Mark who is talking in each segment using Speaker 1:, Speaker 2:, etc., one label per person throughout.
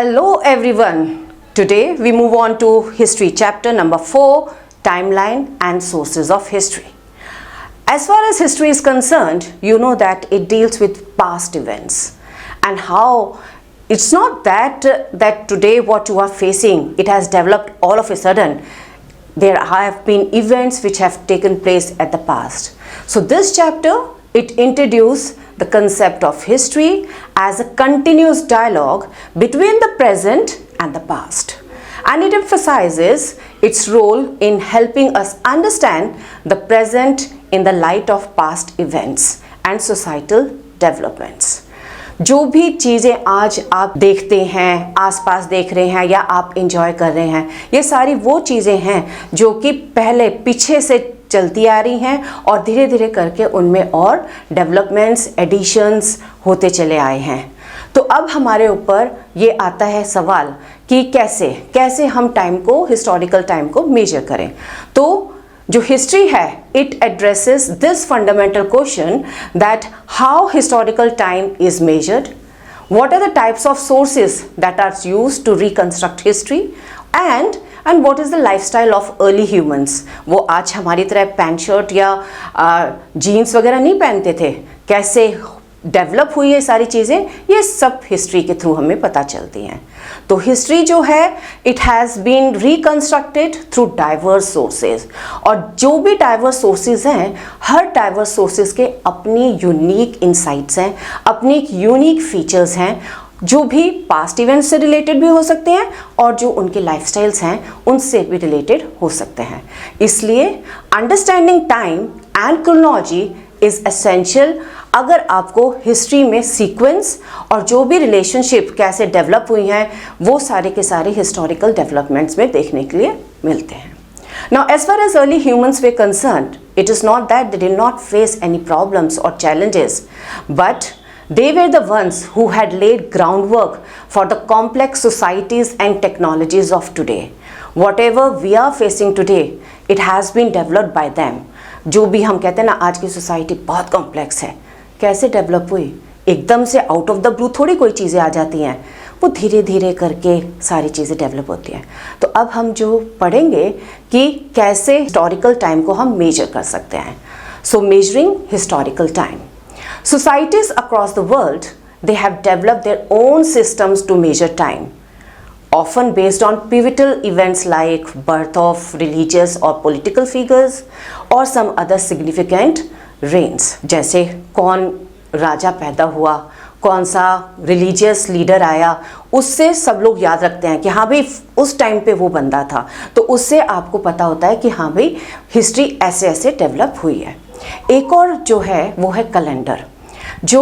Speaker 1: Hello everyone. Today we move on to history chapter number 4, timeline and sources of history. As far as history is concerned, you know that it deals with past events and how it's not that today what you are facing, it has developed all of a sudden. There have been events which have taken place at the past. So this chapter, it introduces the concept of history as a continuous dialogue between the present and the past. And it emphasizes its role in helping us understand the present in the light of past events and societal developments. जो भी चीज़ें आज आप देखते हैं, आसपास देख रहे हैं या आप एंजॉय कर रहे हैं, ये सारी वो चीज़ें हैं जो कि पहले पीछे से चलती आ रही हैं और धीरे धीरे करके उनमें और डेवलपमेंट्स, एडिशंस होते चले आए हैं. तो अब हमारे ऊपर ये आता है सवाल कि कैसे हम टाइम को, हिस्टोरिकल टाइम को मेजर करें. तो जो हिस्ट्री है, it addresses this fundamental question that how historical time is measured, what are the types of sources that are used to reconstruct history, and what is the lifestyle of early humans. वो आज हमारी तरह pant shirt या jeans वगैरह नहीं पहनते थे. कैसे डेवलप हुई है सारी चीज़ें, ये सब हिस्ट्री के थ्रू हमें पता चलती हैं. तो हिस्ट्री जो है, it has been reconstructed through diverse sources. और जो भी डाइवर्स सोर्सेज हैं, हर डाइवर्स सोर्सेज के अपनी यूनिक इंसाइट्स हैं, अपनी यूनिक फीचर्स हैं, जो भी पास्ट इवेंट्स से रिलेटेड भी हो सकते हैं और जो उनके लाइफस्टाइल्स हैं उनसे भी रिलेटेड हो सकते हैं. इसलिए understanding time and chronology is essential अगर आपको हिस्ट्री में सीक्वेंस और जो भी रिलेशनशिप कैसे डेवलप हुई हैं वो सारे के सारे हिस्टोरिकल डेवलपमेंट्स में देखने के लिए मिलते हैं. Now, as far as early humans were concerned, it is not that they did not face any problems or challenges, but they were the ones who had laid groundwork for the complex societies and technologies of today. Whatever we are facing today, it has been developed by them. जो भी हम कहते हैं ना, आज की society बहुत complex है. कैसे डेवलप हुई? एकदम से आउट ऑफ द ब्लू थोड़ी कोई चीज़ें आ जाती हैं, वो धीरे धीरे करके सारी चीज़ें डेवलप होती हैं. तो अब हम जो पढ़ेंगे कि कैसे हिस्टोरिकल टाइम को हम मेजर कर सकते हैं. So measuring historical time. Societies across the world, they have developed their own systems to measure time, often based on pivotal events like birth of religious or political figures or some other significant reigns. जैसे कौन राजा पैदा हुआ, कौन सा religious leader आया, उससे सब लोग याद रखते हैं कि हाँ भाई उस टाइम पे वो बंदा था. तो उससे आपको पता होता है कि हाँ भाई हिस्ट्री ऐसे ऐसे डेवलप हुई है. एक और जो है वो है कैलेंडर. जो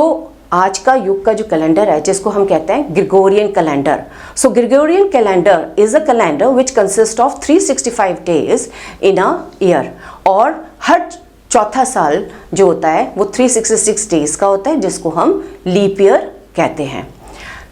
Speaker 1: आज का युग का जो कैलेंडर है, जिसको हम कहते हैं Gregorian calendar. So Gregorian calendar is a calendar which consist of 365 days in a year. और हर चौथा साल जो होता है वो 366 डेज का होता है, जिसको हम लीप ईयर कहते हैं.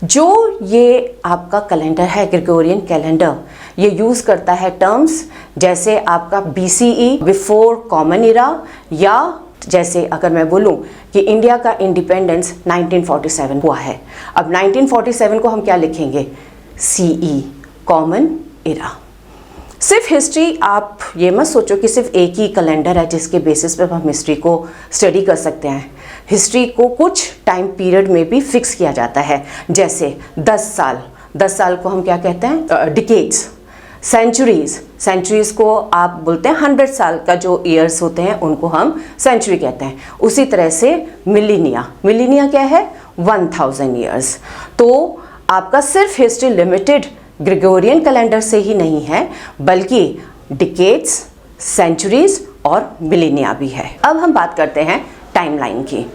Speaker 1: जो ये आपका कैलेंडर है ग्रिगोरियन कैलेंडर, ये यूज़ करता है टर्म्स जैसे आपका BCE, बिफोर कॉमन इरा, या जैसे अगर मैं बोलूं कि इंडिया का इंडिपेंडेंस 1947 हुआ है. अब 1947 को हम क्या लिखेंगे? CE, कॉमन इरा. सिर्फ हिस्ट्री, आप ये मत सोचो कि सिर्फ एक ही कैलेंडर है जिसके बेसिस पे हम हिस्ट्री को स्टडी कर सकते हैं. हिस्ट्री को कुछ टाइम पीरियड में भी फिक्स किया जाता है. जैसे 10 साल को हम क्या कहते हैं? डिकेड्स. सेंचुरीज़ को आप बोलते हैं 100 साल का जो ईयर्स होते हैं उनको हम सेंचुरी कहते हैं. उसी तरह से मिलीनिया क्या है? 1000 ईयर्स. तो आपका सिर्फ हिस्ट्री लिमिटेड ग्रिगोरियन कैलेंडर से ही नहीं है, बल्कि डिकेड्स, सेंचुरीज और मिलीनिया भी है. अब हम बात करते हैं टाइमलाइन की.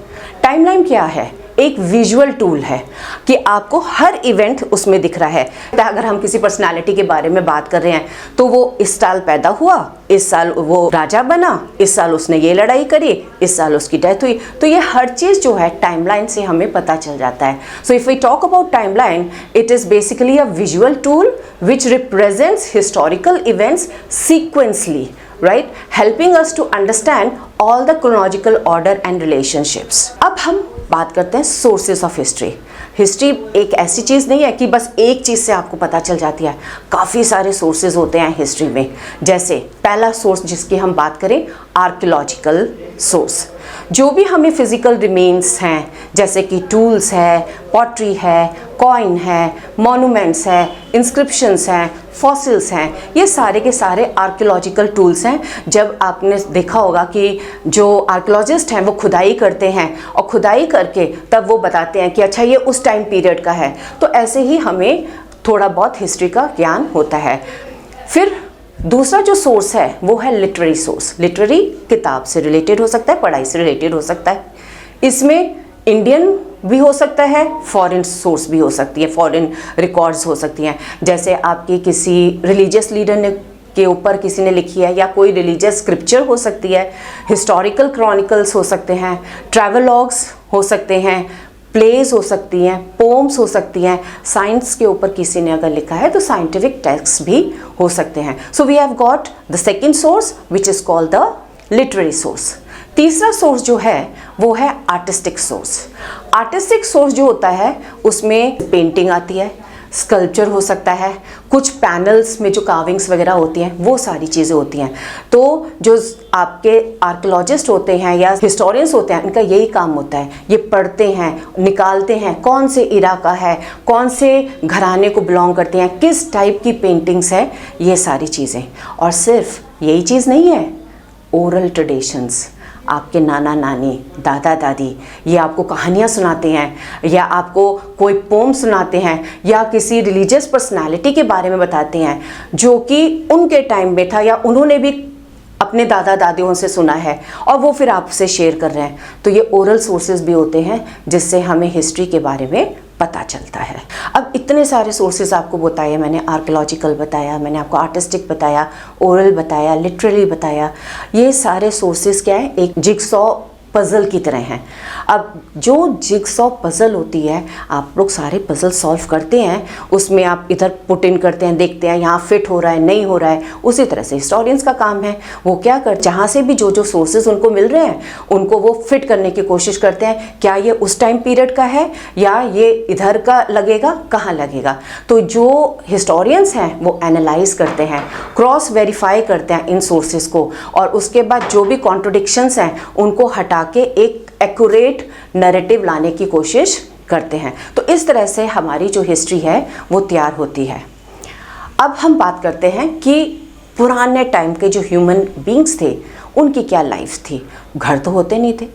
Speaker 1: टाइमलाइन क्या है? एक विजुअल टूल है कि आपको हर इवेंट उसमें दिख रहा है. अगर हम किसी पर्सनालिटी के बारे में बात कर रहे हैं तो वो इस साल पैदा हुआ, इस साल वो राजा बना, इस साल उसने ये लड़ाई करी, इस साल उसकी डेथ हुई. तो ये हर चीज़ जो है टाइमलाइन से हमें पता चल जाता है. So if we talk about timeline, it is basically a visual tool which represents historical events sequentially, right, helping us to understand all the chronological order and relationships. अब हम बात करते हैं सोर्सेस ऑफ हिस्ट्री. हिस्ट्री एक ऐसी चीज़ नहीं है कि बस एक चीज़ से आपको पता चल जाती है, काफ़ी सारे सोर्सेज होते हैं हिस्ट्री में। जैसे पहला सोर्स जिसकी हम बात करें, आर्कियोलॉजिकल सोर्स। जो भी हमें फिजिकल रिमेन्स हैं, जैसे कि टूल्स है, पॉटरी है, कॉइन है, मॉन्यूमेंट्स है, इंस्क्रिप्शंस हैं, फॉसिल्स हैं, ये सारे के सारे आर्कियोलॉजिकल टूल्स हैं। जब आपने देखा होगा कि जो आर्कियोलॉजिस्ट हैं वो खुदाई करते हैं और खुदाई करके तब वो बताते हैं कि अच्छा ये उस टाइम पीरियड का है, तो ऐसे ही हमें थोड़ा बहुत हिस्ट्री का ज्ञान होता है। फिर दूसरा जो सोर्स है वो है लिटरेरी सोर्स। लिटरेरी किताब से रिलेटेड हो सकता है, पढ़ाई से रिलेटेड हो सकता है। इसमें इंडियन भी हो सकता है, फॉरेन सोर्स भी हो सकती है, फॉरेन रिकॉर्ड्स हो सकती हैं। जैसे आपकी किसी रिलीजियस लीडर ने के ऊपर किसी ने लिखी है, या कोई रिलीजियस स्क्रिप्चर हो सकती है, हिस्टोरिकल क्रॉनिकल्स हो सकते हैं, ट्रैवलॉग्स हो सकते हैं, प्लेज हो सकती हैं, पोम्स हो सकती हैं, साइंस के ऊपर किसी ने अगर लिखा है तो साइंटिफिक टेक्स्ट भी हो सकते हैं। So we have got the second source which is called the literary source. तीसरा सोर्स जो है वो है आर्टिस्टिक सोर्स। आर्टिस्टिक सोर्स जो होता है उसमें पेंटिंग आती है, स्कल्पचर हो सकता है, कुछ पैनल्स में जो कार्विंग्स वगैरह होती हैं वो सारी चीज़ें होती हैं। तो जो आपके आर्कियोलॉजिस्ट होते हैं या हिस्टोरियंस होते हैं, इनका यही काम होता है, ये पढ़ते हैं, निकालते हैं कौन से इरा का है, कौन से घराने को बिलोंग करते हैं, किस टाइप की पेंटिंग्स है, ये सारी चीज़ें। और सिर्फ यही चीज़ नहीं है, ओरल ट्रेडिशंस, आपके नाना नानी, दादा दादी ये आपको कहानियाँ सुनाते हैं, या आपको कोई पोम सुनाते हैं, या किसी रिलीजियस पर्सनालिटी के बारे में बताते हैं जो कि उनके टाइम में था, या उन्होंने भी अपने दादा दादियों से सुना है और वो फिर आपसे शेयर कर रहे हैं। तो ये ओरल सोर्सेज भी होते हैं जिससे हमें हिस्ट्री के बारे में पता चलता है। अब इतने सारे सोर्सेज आपको बताए, मैंने आर्कियोलॉजिकल बताया, मैंने आपको आर्टिस्टिक बताया, ओरल बताया, लिटरेरी बताया। ये सारे सोर्सेज क्या है, एक जिगसॉ पज़ल की तरह हैं। अब जो जिगसॉ पज़ल होती है, आप लोग सारे पज़ल सॉल्व करते हैं, उसमें आप इधर पुट इन करते हैं, देखते हैं यहाँ फिट हो रहा है नहीं हो रहा है। उसी तरह से हिस्टोरियंस का काम है, वो क्या कर, जहाँ से भी जो जो सोर्सेज उनको मिल रहे हैं उनको वो फिट करने की कोशिश करते हैं, क्या ये उस टाइम पीरियड का है या ये इधर का लगेगा, कहाँ लगेगा। तो जो हिस्टोरियंस हैं वो एनालाइज करते हैं, क्रॉस वेरीफाई करते हैं इन सोर्सेज को, और उसके बाद जो भी कॉन्ट्रोडिक्शंस हैं उनको हटा के एक एक्यूरेट नैरेटिव लाने की कोशिश करते हैं। तो इस तरह से हमारी जो हिस्ट्री है वो तैयार होती है। अब हम बात करते हैं कि पुराने टाइम के जो ह्यूमन बींग्स थे उनकी क्या लाइफ थी। घर तो होते नहीं थे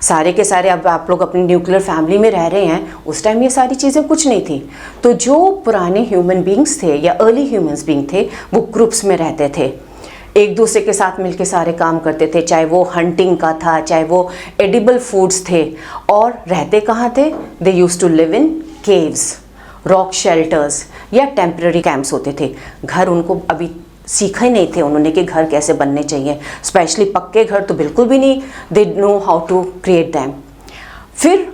Speaker 1: सारे के सारे, अब आप लोग अपनी न्यूक्लियर फैमिली में रह रहे हैं, उस टाइम ये सारी चीज़ें कुछ नहीं थी। तो जो पुराने ह्यूमन बींग्स थे या अर्ली ह्यूमन्स बींग थे वो ग्रुप्स में रहते थे, एक दूसरे के साथ मिलके सारे काम करते थे, चाहे वो हंटिंग का था, चाहे वो एडिबल फूड्स थे। और रहते कहाँ थे, they used to live in caves, rock shelters या टेम्पररी कैंप्स होते थे। घर उनको अभी सीखा ही नहीं थे उन्होंने कि घर कैसे बनने चाहिए, स्पेशली पक्के घर तो बिल्कुल भी नहीं, they know how to create them. फिर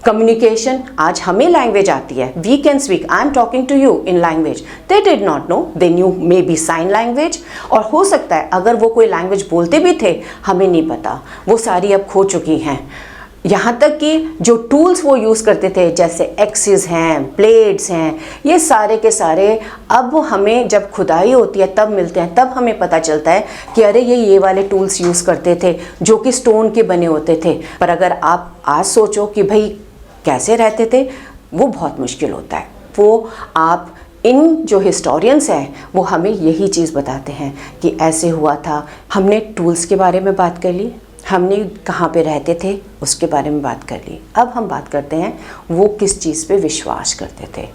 Speaker 1: कम्युनिकेशन, आज हमें लैंग्वेज आती है, we can speak, I am talking to you in language, they did not know, they knew maybe sign language, और हो सकता है अगर वो कोई लैंग्वेज बोलते भी थे हमें नहीं पता, वो सारी अब खो चुकी हैं। यहाँ तक कि जो टूल्स वो यूज़ करते थे जैसे एक्सिस हैं, प्लेट्स हैं, ये सारे के सारे अब हमें जब खुदाई होती है तब मिलते हैं, तब हमें पता चलता है कि अरे ये वाले टूल्स यूज़ करते थे जो कि स्टोन के बने होते थे। पर अगर आप आज सोचो कि भाई कैसे रहते थे, वो बहुत मुश्किल होता है। वो आप इन जो हिस्टोरियंस हैं वो हमें यही चीज़ बताते हैं कि ऐसे हुआ था। हमने टूल्स के बारे में बात कर ली, हमने कहाँ पे रहते थे उसके बारे में बात कर ली। अब हम बात करते हैं वो किस चीज़ पे विश्वास करते थे।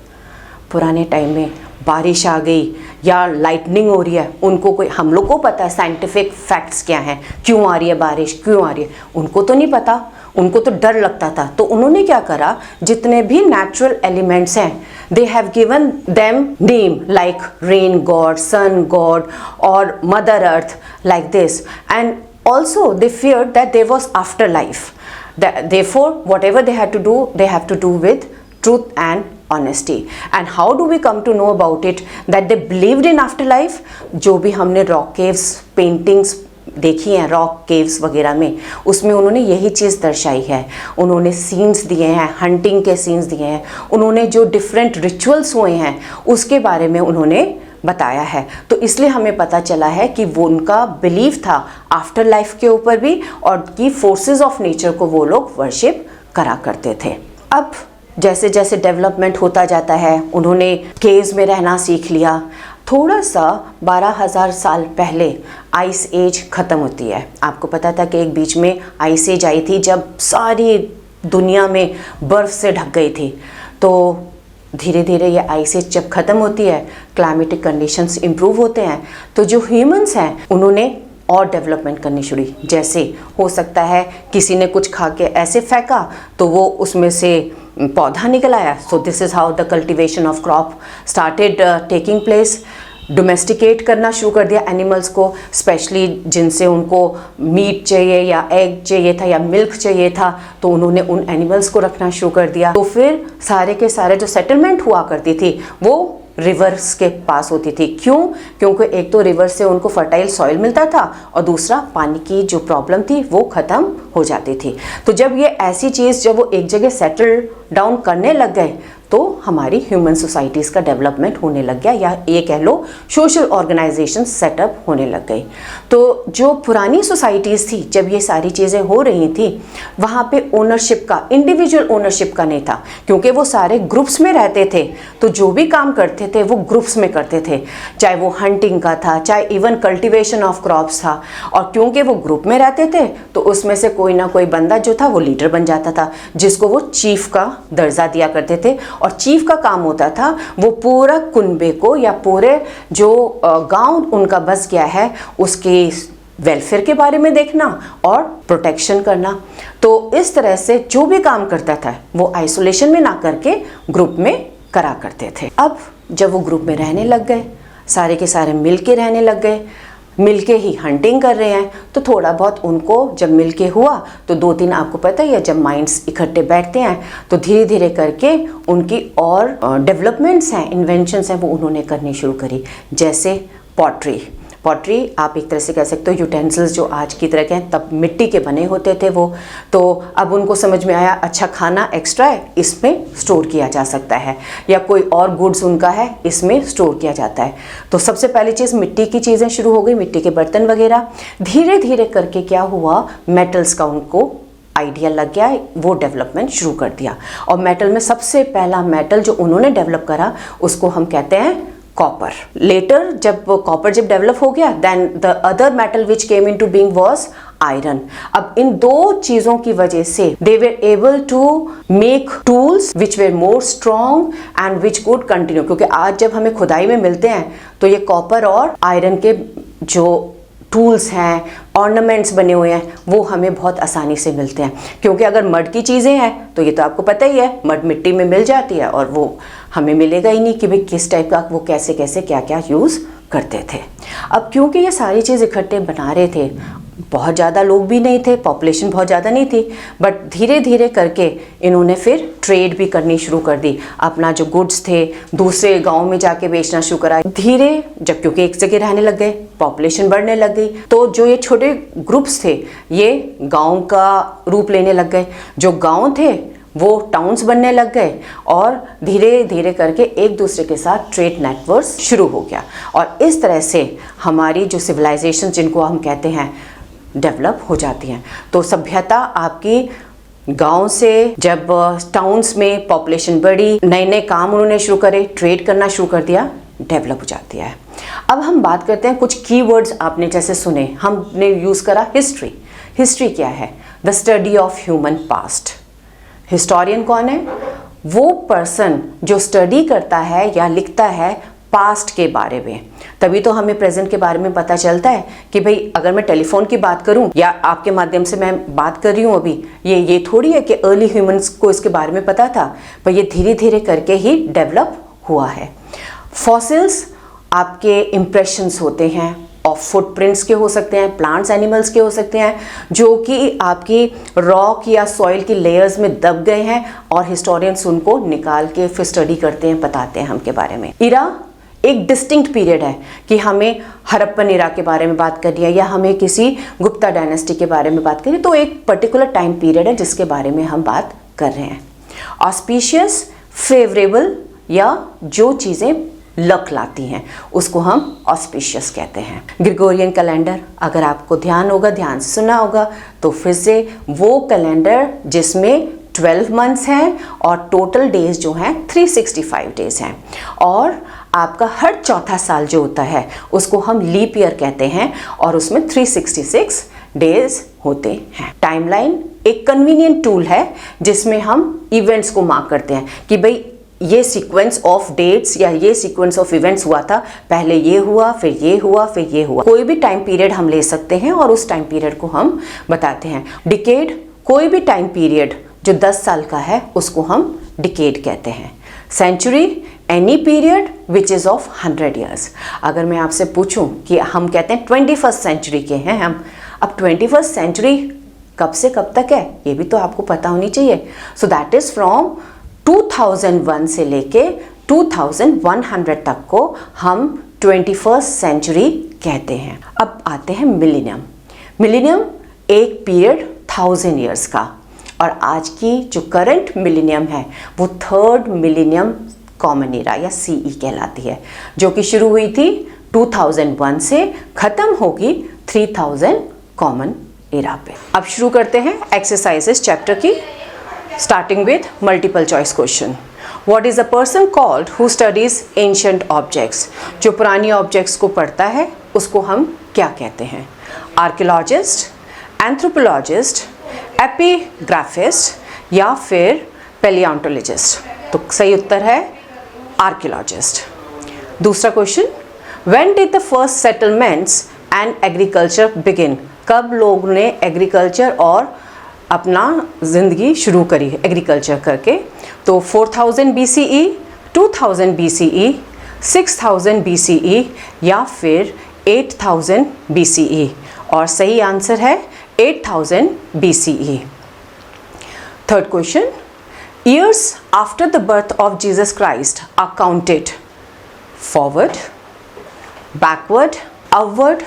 Speaker 1: पुराने टाइम में बारिश आ गई या लाइटनिंग हो रही है, उनको कोई, हम लोग को पता है साइंटिफिक फैक्ट्स क्या हैं, क्यों आ रही है बारिश, क्यों आ रही है, उनको तो नहीं पता, उनको तो डर लगता था। तो उन्होंने क्या करा, जितने भी नेचुरल एलिमेंट्स हैं they have given them name like rain god, sun god और mother earth, like this, and also they feared that there was afterlife. Therefore whatever they had to do, they have to do with truth and honesty. And how do we come to know about it that they believed in afterlife? जो भी हमने rock caves, paintings देखी हैं rock caves वगैरह में, उसमें उन्होंने यही चीज़ दर्शाई है। उन्होंने सीन्स दिए हैं, हंटिंग के सीन्स दिए हैं, उन्होंने जो डिफरेंट रिचुअल्स हुए हैं उसके बारे में उन्होंने बताया है। तो इसलिए हमें पता चला है कि वो उनका बिलीव था आफ्टर लाइफ के ऊपर भी, और कि फोर्सेस ऑफ नेचर को वो लोग वर्शिप करा करते थे। अब जैसे जैसे डेवलपमेंट होता जाता है, उन्होंने केव्स में रहना सीख लिया। थोड़ा सा 12,000 साल पहले आइस एज ख़त्म होती है। आपको पता था कि एक बीच में आइस एज आई थी जब सारी दुनिया में बर्फ़ से ढक गई थी। तो धीरे धीरे ये आइस एज जब ख़त्म होती है, क्लाइमेटिक कंडीशंस इम्प्रूव होते हैं, तो जो ह्यूमंस हैं उन्होंने और डेवलपमेंट करनी शुरू। जैसे हो सकता है किसी ने कुछ खा के ऐसे फेंका तो वो उसमें से पौधा निकल आया। So this is how the cultivation of crop started taking place. Domesticate करना शुरू कर दिया एनिमल्स को, स्पेशली जिनसे उनको मीट चाहिए या एग चाहिए था या मिल्क चाहिए था, तो उन्होंने उन एनिमल्स को रखना शुरू कर दिया। तो फिर सारे के सारे जो सेटलमेंट हुआ करती थी वो रिवर्स के पास होती थी। क्यों? क्योंकि एक तो रिवर से उनको फर्टाइल सॉइल मिलता था और दूसरा पानी की जो प्रॉब्लम थी वो ख़त्म हो जाती थी। तो जब ये ऐसी चीज़ जब वो एक जगह सेटल डाउन करने लग गए तो हमारी ह्यूमन सोसाइटीज़ का डेवलपमेंट होने लग गया, या ये कह लो सोशल ऑर्गेनाइजेशन सेटअप होने लग गई। तो जो पुरानी सोसाइटीज़ थी जब ये सारी चीज़ें हो रही थी, वहाँ पे ओनरशिप का, इंडिविजुअल ओनरशिप का नहीं था, क्योंकि वो सारे ग्रुप्स में रहते थे। तो जो भी काम करते थे वो ग्रुप्स में करते थे, चाहे वो हंटिंग का था, चाहे इवन कल्टिवेशन ऑफ क्रॉप्स था। और क्योंकि वो ग्रुप में रहते थे तो उसमें से कोई ना कोई बंदा जो था वो लीडर बन जाता था, जिसको वो चीफ का दर्जा दिया करते थे। और चीफ का काम होता था वो पूरा कुनबे को या पूरे जो गांव उनका बस गया है उसके वेलफेयर के बारे में देखना और प्रोटेक्शन करना। तो इस तरह से जो भी काम करता था वो आइसोलेशन में ना करके ग्रुप में करा करते थे। अब जब वो ग्रुप में रहने लग गए, सारे के सारे मिल के रहने लग गए, मिलके ही हंटिंग कर रहे हैं, तो थोड़ा बहुत उनको जब मिलके हुआ तो 2-3, आपको पता ही है जब माइंड्स इकट्ठे बैठते हैं तो धीरे धीरे करके उनकी और डेवलपमेंट्स हैं, इन्वेंशंस हैं, वो उन्होंने करनी शुरू करी। जैसे पॉटरी आप एक तरह से कह सकते हो यूटेंसिल्स जो आज की तरह के हैं, तब मिट्टी के बने होते थे वो। तो अब उनको समझ में आया अच्छा खाना एक्स्ट्रा है, इसमें स्टोर किया जा सकता है, या कोई और गुड्स उनका है इसमें स्टोर किया जाता है। तो सबसे पहली चीज़ मिट्टी की चीज़ें शुरू हो गई, मिट्टी के बर्तन वगैरह। धीरे धीरे करके क्या हुआ, मेटल्स का उनको आइडिया लग गया, वो डेवलपमेंट शुरू कर दिया। और मेटल में सबसे पहला मेटल जो उन्होंने डेवलप करा उसको हम कहते हैं कॉपर। लेटर जब कॉपर जब डेवलप हो गया, then the other metal which came into being was iron. अब इन दो चीजों की वजह से they were able to make tools which were more strong and which could continue. क्योंकि आज जब हमें खुदाई में मिलते हैं तो ये कॉपर और आयरन के जो टूल्स हैं, ऑर्नामेंट्स बने हुए हैं, वो हमें बहुत आसानी से मिलते हैं। क्योंकि अगर मड की चीज़ें हैं तो ये तो आपको पता ही है, मड मिट्टी में मिल जाती है और वो हमें मिलेगा ही नहीं कि भाई किस टाइप का वो कैसे कैसे क्या क्या यूज़ करते थे। अब क्योंकि ये सारी चीज़ इकट्ठे बना रहे थे, बहुत ज़्यादा लोग भी नहीं थे, पॉपुलेशन बहुत ज़्यादा नहीं थी, बट धीरे धीरे करके इन्होंने फिर ट्रेड भी करनी शुरू कर दी। अपना जो गुड्स थे दूसरे गांव में जाके बेचना शुरू करा। धीरे जब क्योंकि एक जगह रहने लग गए, पॉपुलेशन बढ़ने लग गई, तो जो ये छोटे ग्रुप्स थे ये गांव का रूप लेने लग गए। जो गांव थे वो टाउन्स बनने लग गए और धीरे धीरे करके एक दूसरे के साथ ट्रेड नेटवर्क शुरू हो गया। और इस तरह से हमारी जो सिविलाइजेशन जिनको हम कहते हैं डेवलप हो जाती हैं। तो सभ्यता आपकी गांव से जब टाउन्स में पॉपुलेशन बढ़ी, नए नए काम उन्होंने शुरू करे, ट्रेड करना शुरू कर दिया, डेवलप हो जाती है। अब हम बात करते हैं कुछ कीवर्ड्स आपने जैसे सुने, हमने यूज़ करा हिस्ट्री। हिस्ट्री क्या है? The study of human past. Historian कौन है? वो पर्सन जो स्टडी करता है या लिखता है पास्ट के बारे में। तभी तो हमें प्रेजेंट के बारे में पता चलता है कि भाई अगर मैं टेलीफोन की बात करूं या आपके माध्यम से मैं बात कर रही हूं अभी, ये थोड़ी है कि अर्ली ह्यूमंस को इसके बारे में पता था, पर ये धीरे धीरे करके ही डेवलप हुआ है। फॉसिल्स आपके इम्प्रेशंस होते हैं, और फुटप्रिंट्स के हो सकते हैं, प्लांट्स एनिमल्स के हो सकते हैं, जो कि आपकी रॉक या सॉइल की लेयर्स में दब गए हैं और हिस्टोरियंस उनको निकाल के फिर स्टडी करते हैं, बताते हैं हम के बारे में। इरा एक डिस्टिंक्ट पीरियड है कि हमें हड़प्पन एरा के बारे में बात करनी है या हमें किसी गुप्ता डायनेस्टी के बारे में बात करनी है, तो एक पर्टिकुलर टाइम पीरियड है जिसके बारे में हम बात कर रहे हैं। ऑस्पिशियस, फेवरेबल या जो चीज़ें लक लाती हैं उसको हम ऑस्पिशियस कहते हैं। ग्रिगोरियन कैलेंडर, अगर आपको ध्यान होगा, ध्यान से सुना होगा, तो फिर से वो कैलेंडर जिसमें 12 मंथ्स हैं और टोटल डेज जो हैं 365 डेज हैं, और आपका हर चौथा साल जो होता है उसको हम लीप ईयर कहते हैं और उसमें 366 डेज होते हैं। टाइमलाइन एक कन्वीनियंट टूल है जिसमें हम इवेंट्स को मार्क करते हैं कि भाई ये सीक्वेंस ऑफ डेट्स या ये सीक्वेंस ऑफ इवेंट्स हुआ था, पहले ये हुआ, फिर ये हुआ, फिर ये हुआ। कोई भी टाइम पीरियड हम ले सकते हैं और उस टाइम पीरियड को हम बताते हैं। डिकेड, कोई भी टाइम पीरियड जो 10 साल का है उसको हम डिकेड कहते हैं। Century, any period which is of 100 years. अगर मैं आपसे पूछूं कि हम कहते हैं 21st सेंचुरी के हैं हम, अब 21st सेंचुरी कब से कब तक है ये भी तो आपको पता होनी चाहिए। सो दैट इज़ फ्रॉम 2001 से लेके 2100 तक को हम 21st सेंचुरी कहते हैं। अब आते हैं मिलेनियम। मिलेनियम एक पीरियड 1000 ईयर्स का, और आज की जो करंट मिलेनियम है वो 3rd मिलेनियम कॉमन एरा या सीई कहलाती है, जो कि शुरू हुई थी 2001 से, खत्म होगी 3000 कॉमन एरा पे। अब शुरू करते हैं एक्सरसाइजेस चैप्टर की, starting with multiple choice question. What is a person called who studies ancient objects? जो पुरानी ऑब्जेक्ट्स को पढ़ता है उसको हम क्या कहते हैं? आर्कियोलॉजिस्ट, एंथ्रोपोलॉजिस्ट, एपिग्राफिस्ट या फिर पैलियोंटोलॉजिस्ट? तो सही उत्तर है आर्कियोलॉजिस्ट। दूसरा question, When did the first settlements and agriculture begin? कब लोग ने एग्रीकल्चर और अपना ज़िंदगी शुरू करी एग्रीकल्चर करके? तो 4000 BCE, 2000 BCE, 6000 BCE या फिर 8000 BCE, और सही आंसर है 8000 BCE। Third question, years after the birth of Jesus Christ are counted forward, backward, upward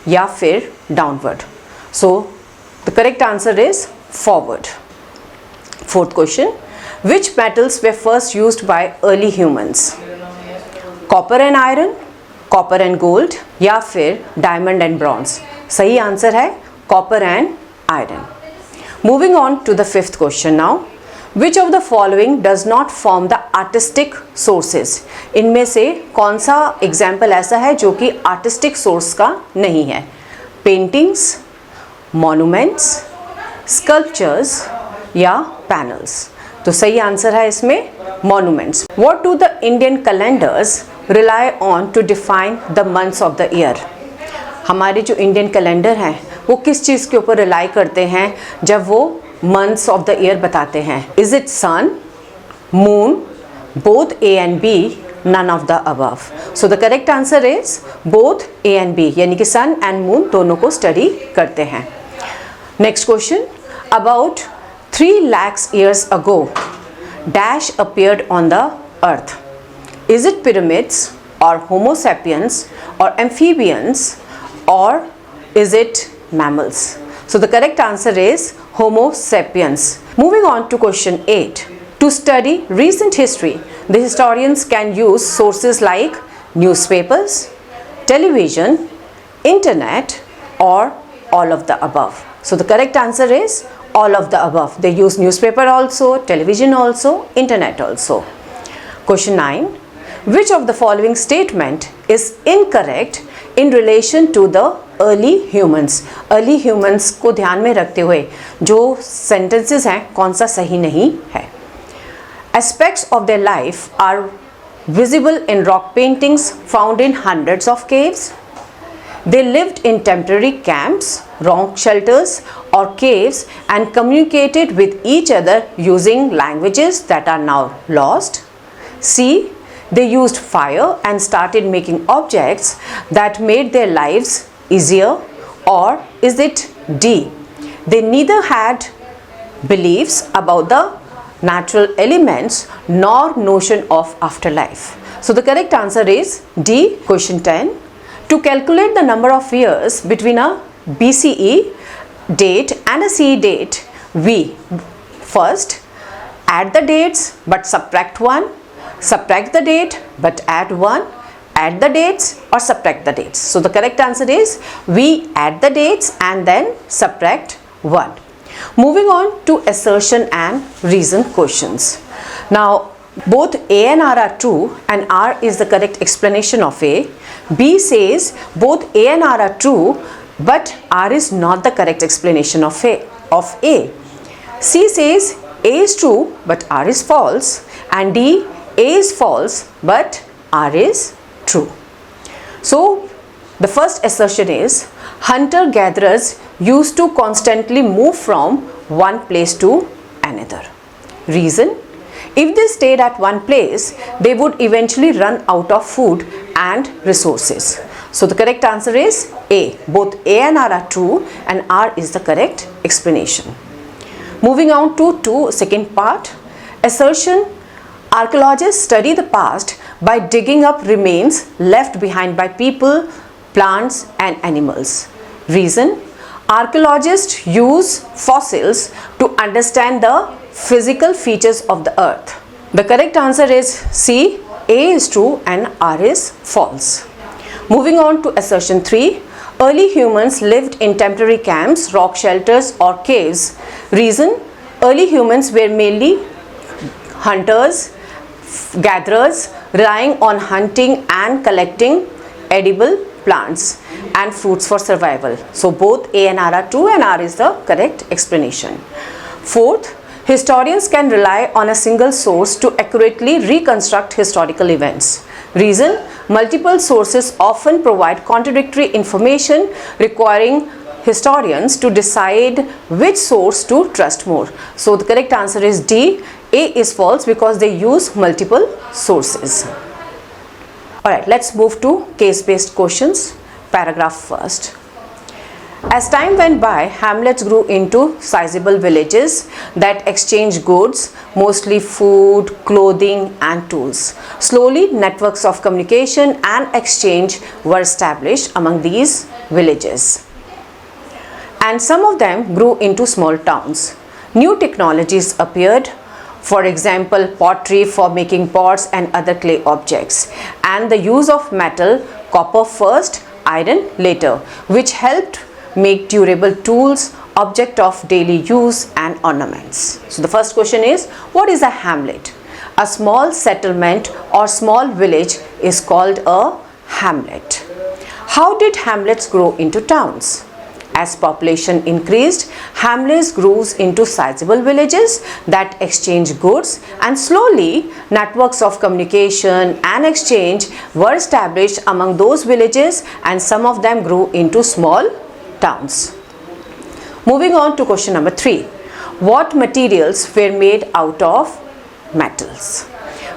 Speaker 1: या फिर downward? So the correct answer is forward. Fourth question, which metals were first used by early humans? Copper and iron, copper and gold या फिर diamond and bronze? सही answer है copper and iron. Moving on to the fifth question now. Which of the following does not form the artistic sources? इनमें से कौन सा example ऐसा है जो कि आर्टिस्टिक सोर्स का नहीं है? पेंटिंग्स, मॉन्यूमेंट्स, स्कल्पचर्स या पैनल्स? तो सही आंसर है इसमें monuments. What do the Indian calendars rely on to define the months of the year? हमारे जो इंडियन कैलेंडर हैं वो किस चीज़ के ऊपर रिलाई करते हैं जब वो मंथ्स ऑफ द ईयर बताते हैं? Is it sun, moon, both A and B, none of the above? So the correct answer is both A and B, यानी कि sun and moon दोनों को स्टडी करते हैं। Next question, about 3 lakhs years ago dash appeared on the earth. Is it pyramids or homo sapiens or amphibians or is it mammals? So the correct answer is homo sapiens. Moving on to question 8. To study recent history, the historians can use sources like newspapers, television, internet or all of the above. So the correct answer is all of the above. They use newspaper also, television also, internet also. Question 9. Which of the following statement is incorrect in relation to the early humans? Early humans को ध्यान में रखते हुए जो sentences हैं कौन सा सही नहीं है? Aspects of their life are visible in rock paintings found in hundreds of caves. They lived in temporary camps, rock shelters or caves and communicated with each other using languages that are now lost. C. They used fire and started making objects that made their lives easier. Or is it D. They neither had beliefs about the natural elements nor notion of afterlife. So the correct answer is D, question 10. To calculate the number of years between a BCE date and a CE date, we first add the dates but subtract 1, subtract the date but add 1, add the dates or subtract the dates. So the correct answer is we add the dates and then subtract 1. Moving on to assertion and reason questions. Now both A and R are true and R is the correct explanation of A. B says both A and R are true but R is not the correct explanation of A. C says A is true but R is false, and D, A is false but R is true. So the first assertion is hunter-gatherers used to constantly move from one place to another. Reason: if they stayed at one place, they would eventually run out of food and resources. So the correct answer is A. Both A and R are true and R is the correct explanation. Moving on to second part. Assertion: archaeologists study the past by digging up remains left behind by people, plants and animals. Reason: archaeologists use fossils to understand the physical features of the earth. The correct answer is C. A is true and R is false. Moving on to assertion 3. Early humans lived in temporary camps, rock shelters or caves. Reason: early humans were mainly hunters, gatherers, relying on hunting and collecting edible plants and fruits for survival. So both A and R are true and R is the correct explanation. Fourth, historians can rely on a single source to accurately reconstruct historical events. Reason: multiple sources often provide contradictory information, requiring historians to decide which source to trust more. So the correct answer is D. A is false because they use multiple sources. Alright, let's move to case-based questions. Paragraph first. As time went by, hamlets grew into sizable villages that exchanged goods, mostly food, clothing and tools. Slowly, networks of communication and exchange were established among these villages, and some of them grew into small towns. New technologies appeared, for example, pottery for making pots and other clay objects, and the use of metal, copper first, iron later, which helped make durable tools, object of daily use and ornaments. So the first question is, what is a hamlet? A small settlement or small village is called a hamlet. How did hamlets grow into towns? As population increased, hamlets grew into sizable villages that exchange goods, and slowly networks of communication and exchange were established among those villages, and some of them grew into small towns. Moving on to question number 3. What materials were made out of metals?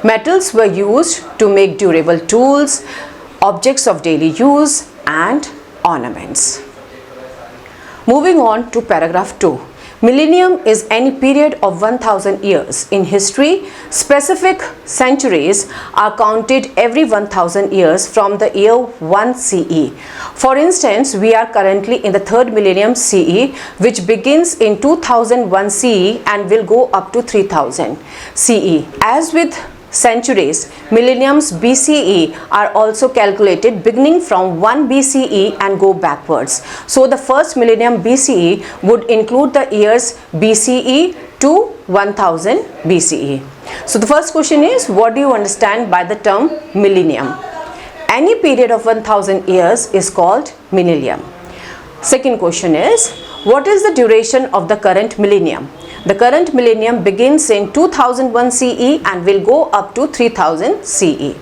Speaker 1: Metals were used to make durable tools, objects of daily use and ornaments. Moving on to paragraph 2. Millennium is any period of 1000 years. In history, specific centuries are counted every 1000 years from the year 1 CE. For instance, we are currently in the third millennium CE, which begins in 2001 CE and will go up to 3000 CE. As with centuries, millenniums BCE are also calculated beginning from 1 BCE and go backwards. So the first millennium BCE would include the years BCE to 1000 BCE. So the first question is, what do you understand by the term millennium? Any period of 1000 years is called millennium. Second question is, what is the duration of the current millennium? The current millennium begins in 2001 CE and will go up to 3000 CE.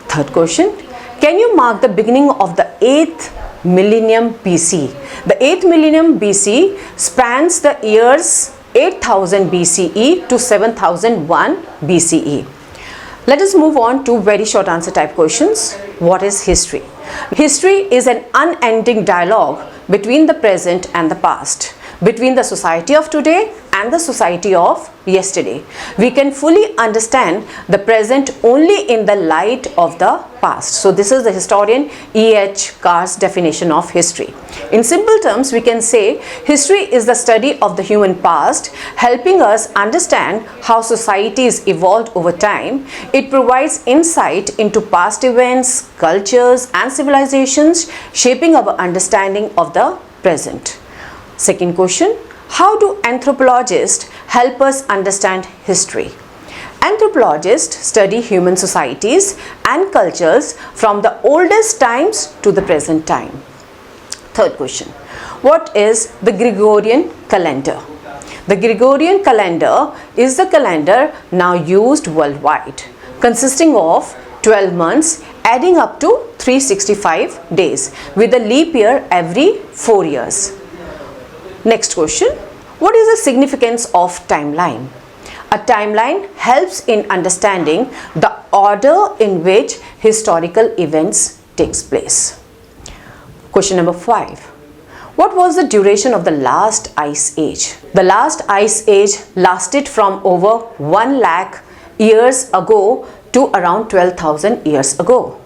Speaker 1: Third question, can you mark the beginning of the 8th millennium BC? The 8th millennium BC spans the years 8000 BCE to 7001 BCE. Let us move on to very short answer type questions. What is history? History is an unending dialogue between the present and the past. between the society of today and the society of yesterday. We can fully understand the present only in the light of the past. So this is the historian E.H. Carr's definition of history. In simple terms, we can say history is the study of the human past, helping us understand how societies evolved over time. It provides insight into past events, cultures and civilizations, shaping our understanding of the present. Second question, how do anthropologists help us understand history? Anthropologists study human societies and cultures from the oldest times to the present time. Third question, what is the Gregorian calendar? The Gregorian calendar is the calendar now used worldwide, consisting of 12 months adding up to 365 days with a leap year every 4 years. Next question, what is the significance of timeline? A timeline helps in understanding the order in which historical events takes place. Question number 5. What was the duration of the last ice age? The last ice age lasted from over 1 lakh years ago to around 12,000 years ago.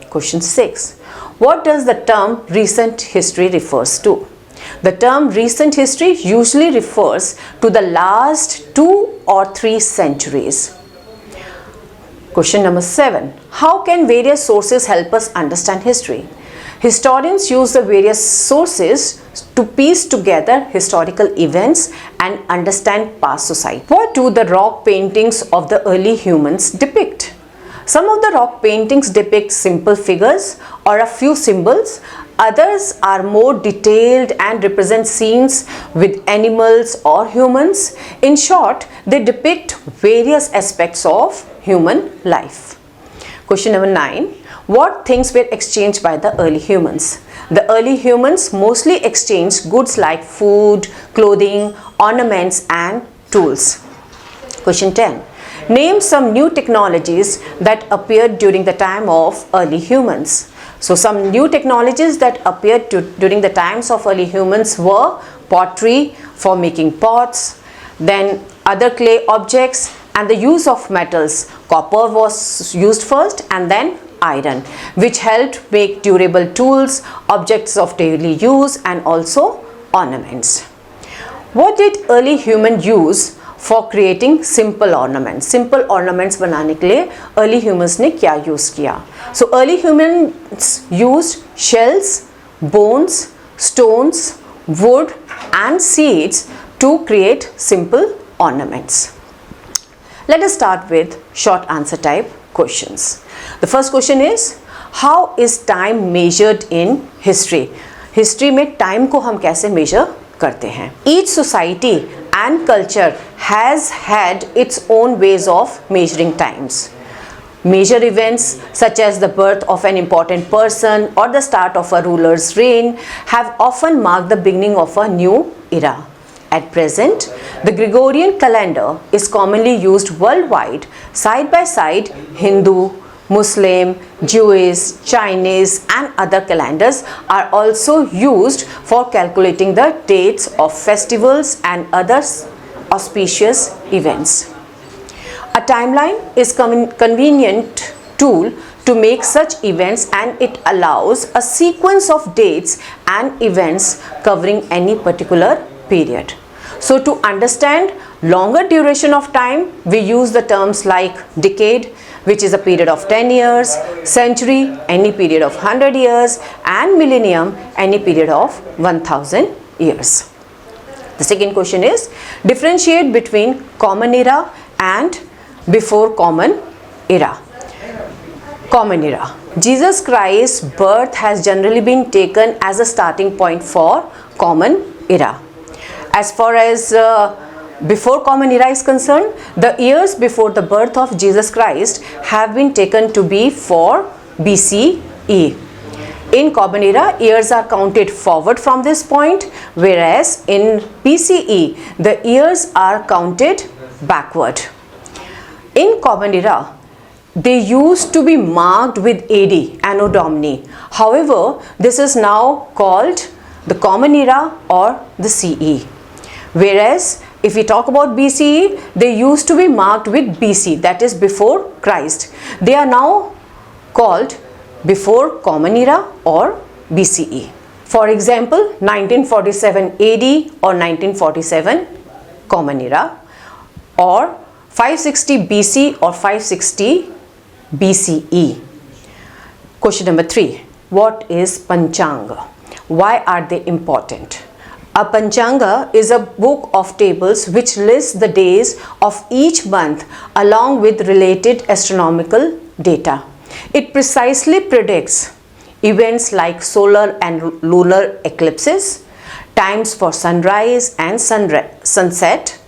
Speaker 1: Question 6. What does the term recent history refers to? The term recent history usually refers to the last 2 or 3 centuries. Question number 7. How can various sources help us understand history? Historians use the various sources to piece together historical events and understand past society. What do the rock paintings of the early humans depict? Some of the rock paintings depict simple figures or a few symbols. Others are more detailed and represent scenes with animals or humans. In short, they depict various aspects of human life. Question number 9. What things were exchanged by the early humans? The early humans mostly exchanged goods like food, clothing, ornaments and tools. Question 10. Name some new technologies that appeared during the time of early humans. So some new technologies that appeared during the times of early humans were pottery for making pots, then other clay objects and the use of metals. Copper was used first and then iron, which helped make durable tools, objects of daily use and also ornaments. What did early human use for creating simple ornaments? Simple ornaments बनाने के लिए early humans ने क्या use किया? So early humans used shells, bones, stones, wood and seeds to create simple ornaments. Let us start with short answer type questions. The first question is, how is time measured in history? History में time को हम कैसे measure करते हैं? Each society and culture has had its own ways of measuring times. Major events such as the birth of an important person or the start of a ruler's reign have often marked the beginning of a new era. At present, the Gregorian calendar is commonly used worldwide. Side by side, Hindu, Muslim, Jewish, Chinese and other calendars are also used for calculating the dates of festivals and other auspicious events. A timeline is a convenient tool to make such events and it allows a sequence of dates and events covering any particular period. So to understand longer duration of time, we use the terms like decade, which is a period of 10 years, century, any period of 100 years, and millennium, any period of 1000 years. The second question is, differentiate between common era and before common era. Common era. Jesus Christ's birth has generally been taken as a starting point for common era. As far as before common era is concerned, the years before the birth of Jesus Christ have been taken to be for BCE. In common era, years are counted forward from this point, whereas in BCE, the years are counted backward. In common era, they used to be marked with AD, Anno Domini. However, this is now called the common era or the CE. Whereas if we talk about BCE, they used to be marked with BC, that is before Christ. They are now called before Common Era or BCE. For example, 1947 AD or 1947 Common Era, or 560 BC or 560 BCE. Question number 3. What is Panchanga? Why are they important? A Panchanga is a book of tables which lists the days of each month along with related astronomical data. It precisely predicts events like solar and lunar eclipses, times for sunrise and sunset.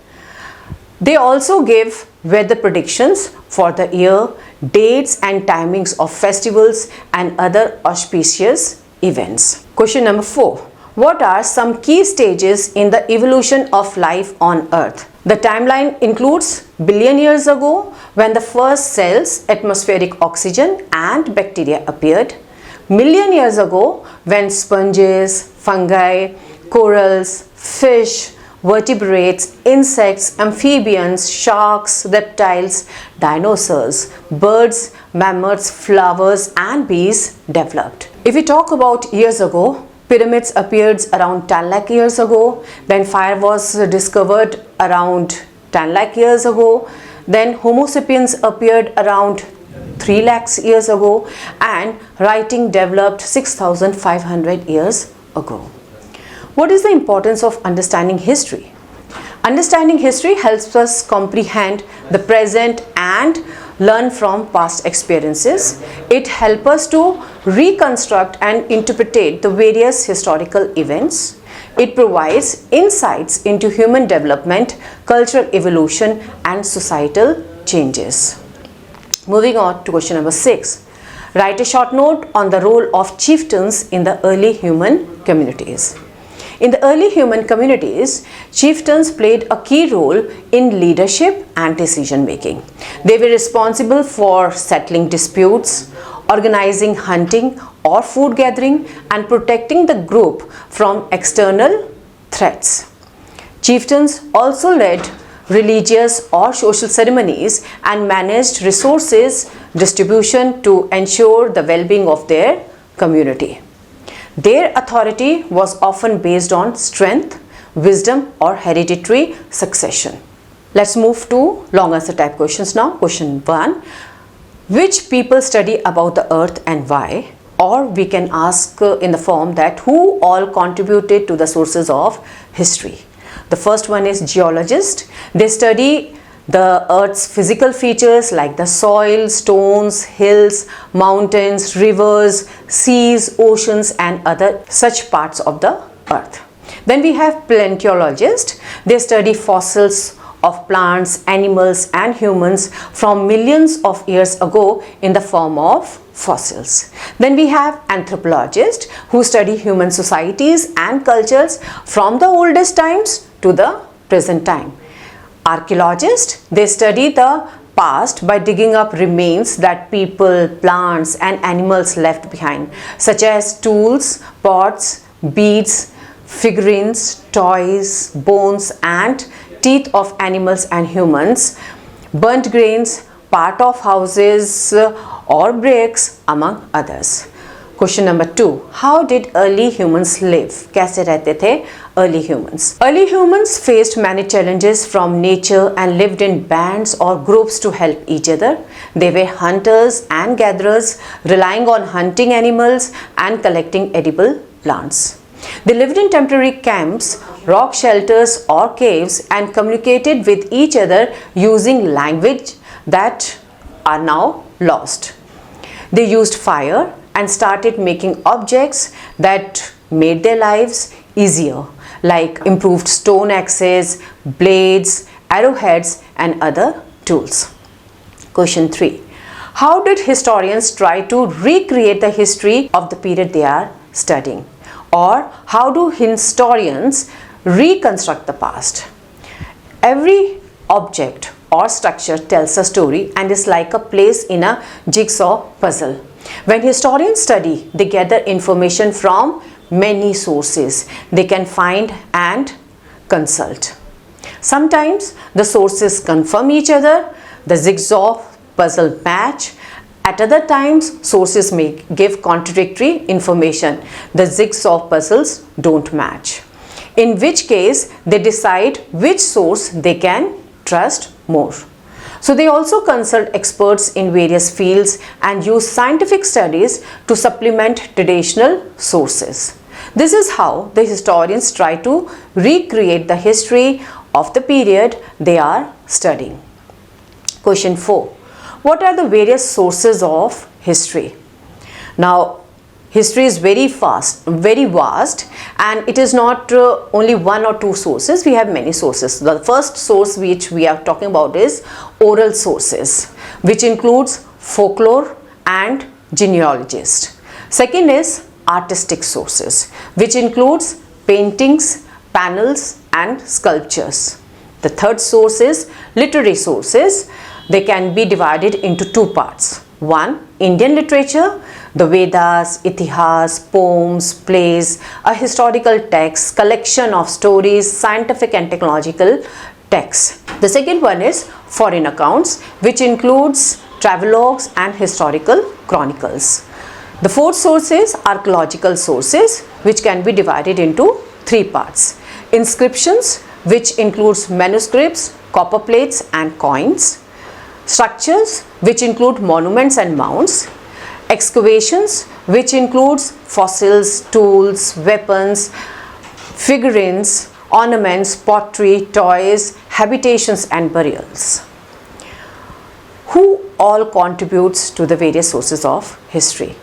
Speaker 1: They also give weather predictions for the year, dates and timings of festivals and other auspicious events. Question number 4. What are some key stages in the evolution of life on Earth? The timeline includes billion years ago when the first cells, atmospheric oxygen and bacteria appeared, million years ago when sponges, fungi, corals, fish, vertebrates, insects, amphibians, sharks, reptiles, dinosaurs, birds, mammoths, flowers and bees developed. If we talk about years ago, pyramids appeared around 10 lakh years ago, then fire was discovered around 10 lakh years ago, then Homo sapiens appeared around 3 lakhs years ago, and writing developed 6,500 years ago. What is the importance of understanding history? Understanding history helps us comprehend the present and learn from past experiences. It helps us to reconstruct and interpret the various historical events. It provides insights into human development, cultural evolution and societal changes. Moving on to question number 6. Write a short note on the role of chieftains in the early human communities. In the early human communities, chieftains played a key role in leadership and decision making. They were responsible for settling disputes, organizing hunting or food gathering, and protecting the group from external threats. Chieftains also led religious or social ceremonies and managed resources distribution to ensure the well-being of their community. Their authority was often based on strength, wisdom or hereditary succession. Let's move to long answer type questions now. Question 1. Which people study about the earth and why? Or we can ask in the form that who all contributed to the sources of history. The first one is geologists. They study the earth's physical features like the soil, stones, hills, mountains, rivers, seas, oceans and other such parts of the earth. Then we have paleontologists. They study fossils of plants, animals and humans from millions of years ago in the form of fossils. Then we have anthropologists who study human societies and cultures from the oldest times to the present time. Archaeologists, they study the past by digging up remains that people, plants and animals left behind, such as tools, pots, beads, figurines, toys, bones and teeth of animals and humans, burnt grains, part of houses or bricks, among others. Question number 2. How did early humans live? कैसे रहते थे early humans? Early humans faced many challenges from nature and lived in bands or groups to help each other. They were hunters and gatherers, relying on hunting animals and collecting edible plants. They lived in temporary camps, rock shelters or caves and communicated with each other using language that are now lost. They used fire and started making objects that made their lives easier, like improved stone axes, blades, arrowheads and other tools. Question 3. How did historians try to recreate the history of the period they are studying? Or how do historians reconstruct the past? Every object or structure tells a story and is like a place in a jigsaw puzzle. When historians study, they gather information from many sources. They can find and consult. Sometimes the sources confirm each other, the jigsaw puzzle match. At other times, sources may give contradictory information. The jigsaw puzzles don't match. In which case, they decide which source they can trust more. So they also consult experts in various fields and use scientific studies to supplement traditional sources. This is how the historians try to recreate the history of the period they are studying. Question 4. What are the various sources of history? Now, history is very vast, and it is not only one or two sources. We have many sources. The first source which we are talking about is oral sources, which includes folklore and genealogists. Second is artistic sources, which includes paintings, panels and sculptures. The third source is literary sources. They can be divided into two parts. One, Indian literature, the Vedas, Itihas, poems, plays, a historical text, collection of stories, scientific and technological texts. The second one is foreign accounts, which includes travelogues and historical chronicles. The fourth source is archaeological sources, which can be divided into three parts. Inscriptions, which includes manuscripts, copper plates and coins. Structures, which include monuments and mounds. Excavations, which includes fossils, tools, weapons, figurines, ornaments, pottery, toys, habitations and burials. Who all contributes to the various sources of history?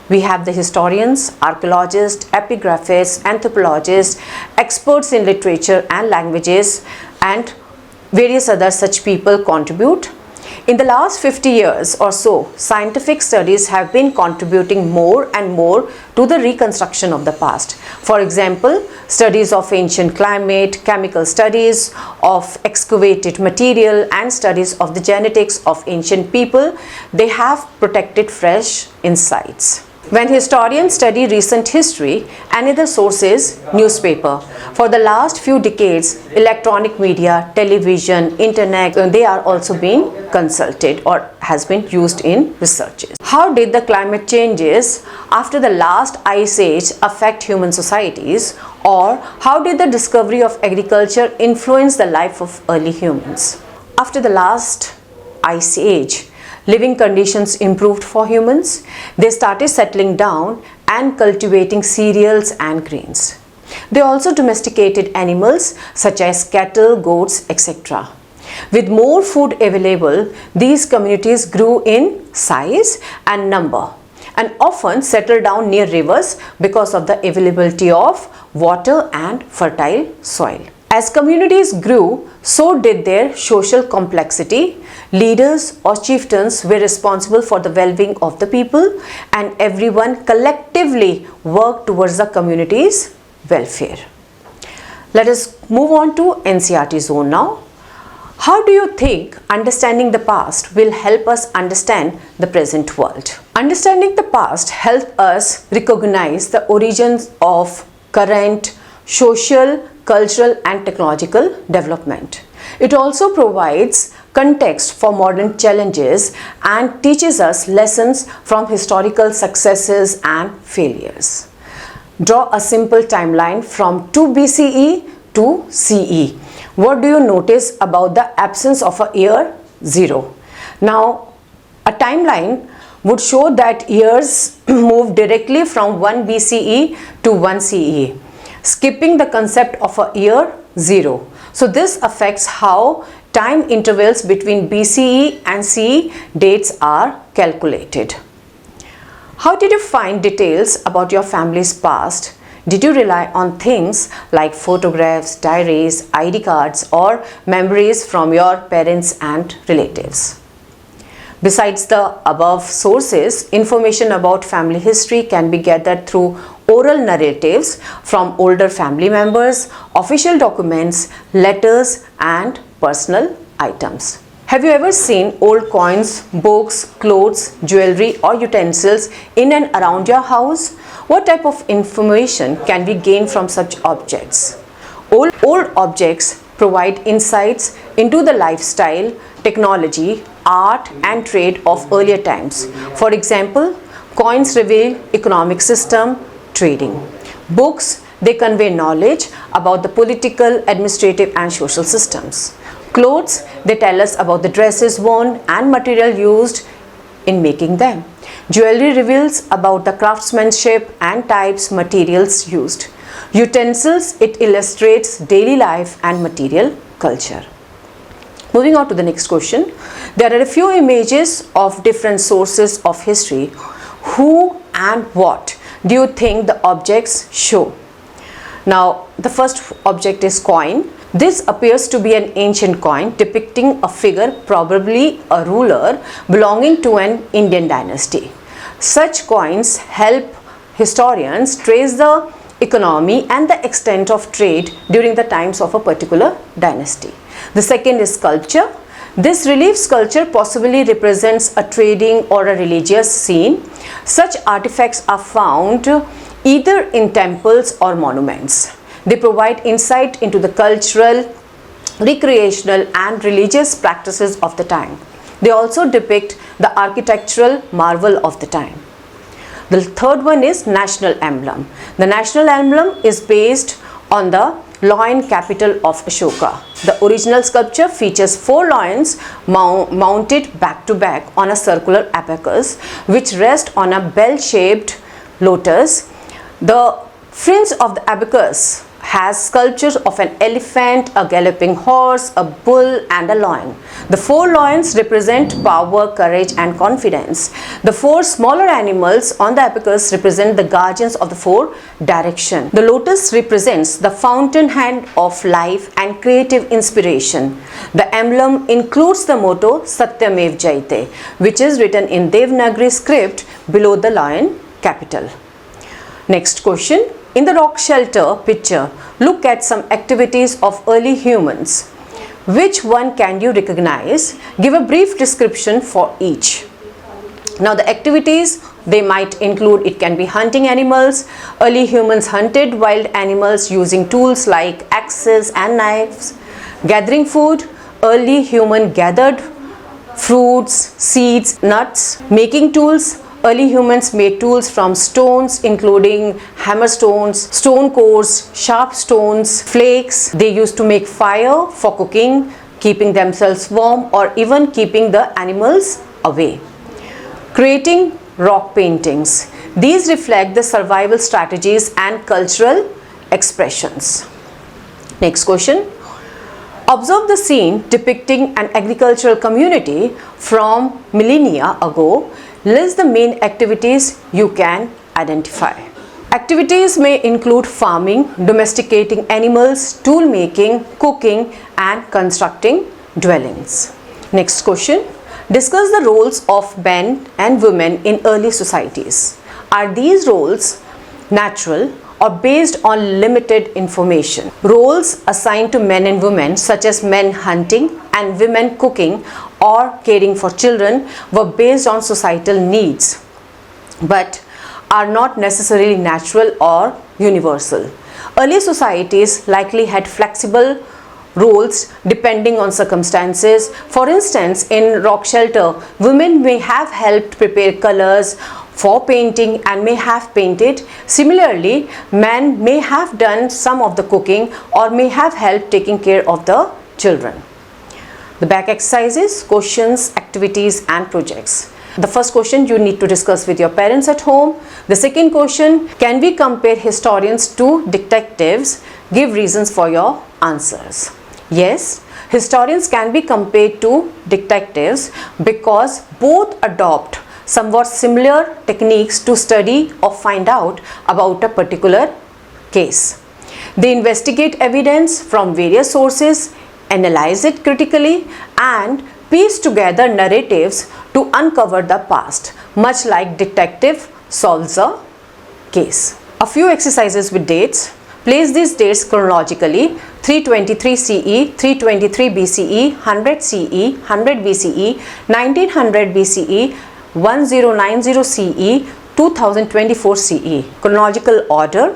Speaker 1: We have the historians, archaeologists, epigraphists, anthropologists, experts in literature and languages, and various other such people contribute. In the last 50 years or so, scientific studies have been contributing more and more to the reconstruction of the past. For example, studies of ancient climate, chemical studies of excavated material and studies of the genetics of ancient people, they have protected fresh insights. When historians study recent history, another source is newspaper. For the last few decades, electronic media, television, internet, they are also being consulted or has been used in researches. How did the climate changes after the last ice age affect human societies, or how did the discovery of agriculture influence the life of early humans? After the last ice age, living conditions improved for humans. They started settling down and cultivating cereals and grains. They also domesticated animals such as cattle, goats, etc. With more food available, these communities grew in size and number and often settled down near rivers because of the availability of water and fertile soil. As communities grew, so did their social complexity. Leaders or chieftains were responsible for the well-being of the people, and everyone collectively worked towards the community's welfare. Let us move on to NCERT zone now. How do you think understanding the past will help us understand the present world? Understanding the past helps us recognize the origins of current social, cultural and technological development. It also provides context for modern challenges and teaches us lessons from historical successes and failures. Draw a simple timeline from 2 BCE to CE. What do you notice about the absence of a year 0? Now, a timeline would show that years move directly from 1 BCE to 1 CE, skipping the concept of a year 0. So this affects how time intervals between BCE and CE dates are calculated. How did you find details about your family's past? Did you rely on things like photographs, diaries, ID cards, or memories from your parents and relatives? Besides the above sources, information about family history can be gathered through oral narratives from older family members, official documents, letters, and personal items. Have you ever seen old coins, books, clothes, jewelry, or utensils in and around your house? What type of information can we gain from such objects? Old objects provide insights into the lifestyle, technology, art and trade of earlier times. For example, coins reveal economic system, trading. Books, they convey knowledge about the political, administrative and social systems. Clothes, they tell us about the dresses worn and material used in making them. Jewelry reveals about the craftsmanship and types, materials used. Utensils, it illustrates daily life and material culture. Moving on to the next question. There are a few images of different sources of history. Who and what do you think the objects show? Now, the first object is coin. This appears to be an ancient coin depicting a figure, probably a ruler belonging to an Indian dynasty. Such coins help historians trace the economy and the extent of trade during the times of a particular dynasty. The second is sculpture. This relief sculpture possibly represents a trading or a religious scene. Such artifacts are found either in temples or monuments. They provide insight into the cultural, recreational and religious practices of the time. They also depict the architectural marvel of the time. The third one is national emblem. The national emblem is based on the lion capital of Ashoka. The original sculpture features 4 lions mounted back to back on a circular abacus which rest on a bell-shaped lotus. The fringe of the abacus has sculptures of an elephant, a galloping horse, a bull and a lion. The 4 lions represent power, courage and confidence. The 4 smaller animals on the abacus represent the guardians of the 4 directions. The lotus represents the fountainhead of life and creative inspiration. The emblem includes the motto Satyamev Jayate, which is written in Devanagari script below the lion capital. Next question. In the rock shelter picture, look at some activities of early humans. Which one can you recognize? Give a brief description for each. Now the activities, they might include, it can be hunting animals. Early humans hunted wild animals using tools like axes and knives. Gathering food, early human gathered fruits, seeds, nuts. Making tools, early humans made tools from stones including hammer stones, stone cores, sharp stones, flakes. They used to make fire for cooking, keeping themselves warm or even keeping the animals away. Creating rock paintings. These reflect the survival strategies and cultural expressions. Next question. Observe the scene depicting an agricultural community from millennia ago. List the main activities you can identify. Activities may include farming, domesticating animals, tool making, cooking and constructing dwellings. Next question. Discuss the roles of men and women in early societies. Are these roles natural or based on limited information? Roles assigned to men and women, such as men hunting and women cooking or caring for children, were based on societal needs but are not necessarily natural or universal. Early societies likely had flexible roles depending on circumstances. For instance, in rock shelter, women may have helped prepare colors for painting and may have painted. Similarly, men may have done some of the cooking or may have helped taking care of the children. The back exercises, questions, activities and projects. The first question you need to discuss with your parents at home. The second question, can we compare historians to detectives? Give reasons for your answers. Yes, historians can be compared to detectives because both adopt somewhat similar techniques to study or find out about a particular case. They investigate evidence from various sources, analyze it critically and piece together narratives to uncover the past, much like detective solves a case. A few exercises with dates. Place these dates chronologically: 323 CE, 323 BCE, 100 CE, 100 BCE, 1900 BCE, 1090 CE, 2024 CE. Chronological order: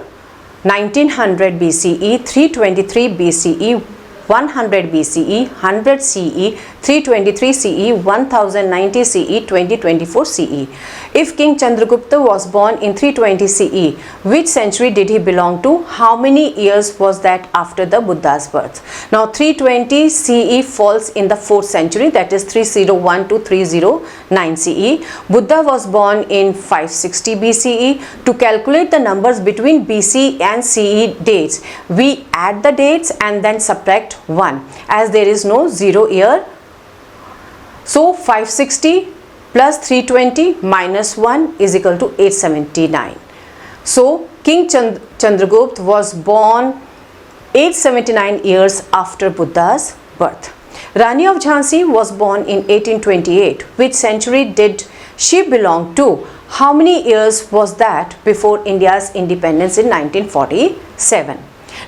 Speaker 1: 1900 BCE, 323 BCE, 100 BCE, 100 CE, 323 CE, 1090 CE, 2024 CE. If King Chandragupta was born in 320 CE, which century did he belong to? How many years was that after the Buddha's birth? Now 320 CE falls in the 4th century, that is 301 to 309 CE. Buddha was born in 560 BCE. To calculate the numbers between BC and CE dates, we add the dates and then subtract 1, as there is no 0 year. So 560 plus 320 minus 1 is equal to 879. So King Chandragupta was born 879 years after Buddha's birth. Rani of Jhansi was born in 1828. Which century did she belong to? How many years was that before India's independence in 1947?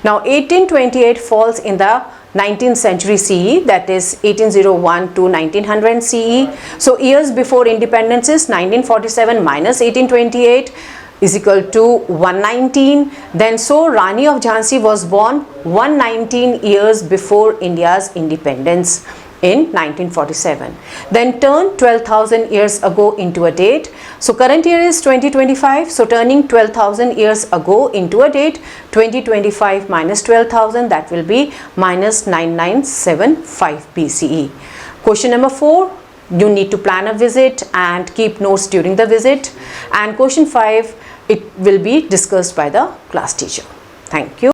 Speaker 1: Now 1828 falls in the 19th century CE, that is 1801 to 1900 CE. So years before independence is 1947 minus 1828 is equal to 119. Then so Rani of Jhansi was born 119 years before India's independence in 1947. Then turn 12,000 years ago into a date. So current year is 2025. So turning 12,000 years ago into a date, 2025 minus 12,000, that will be minus 9975 BCE. Question number 4. You need to plan a visit and keep notes during the visit. And question 5, it will be discussed by the class teacher. Thank you.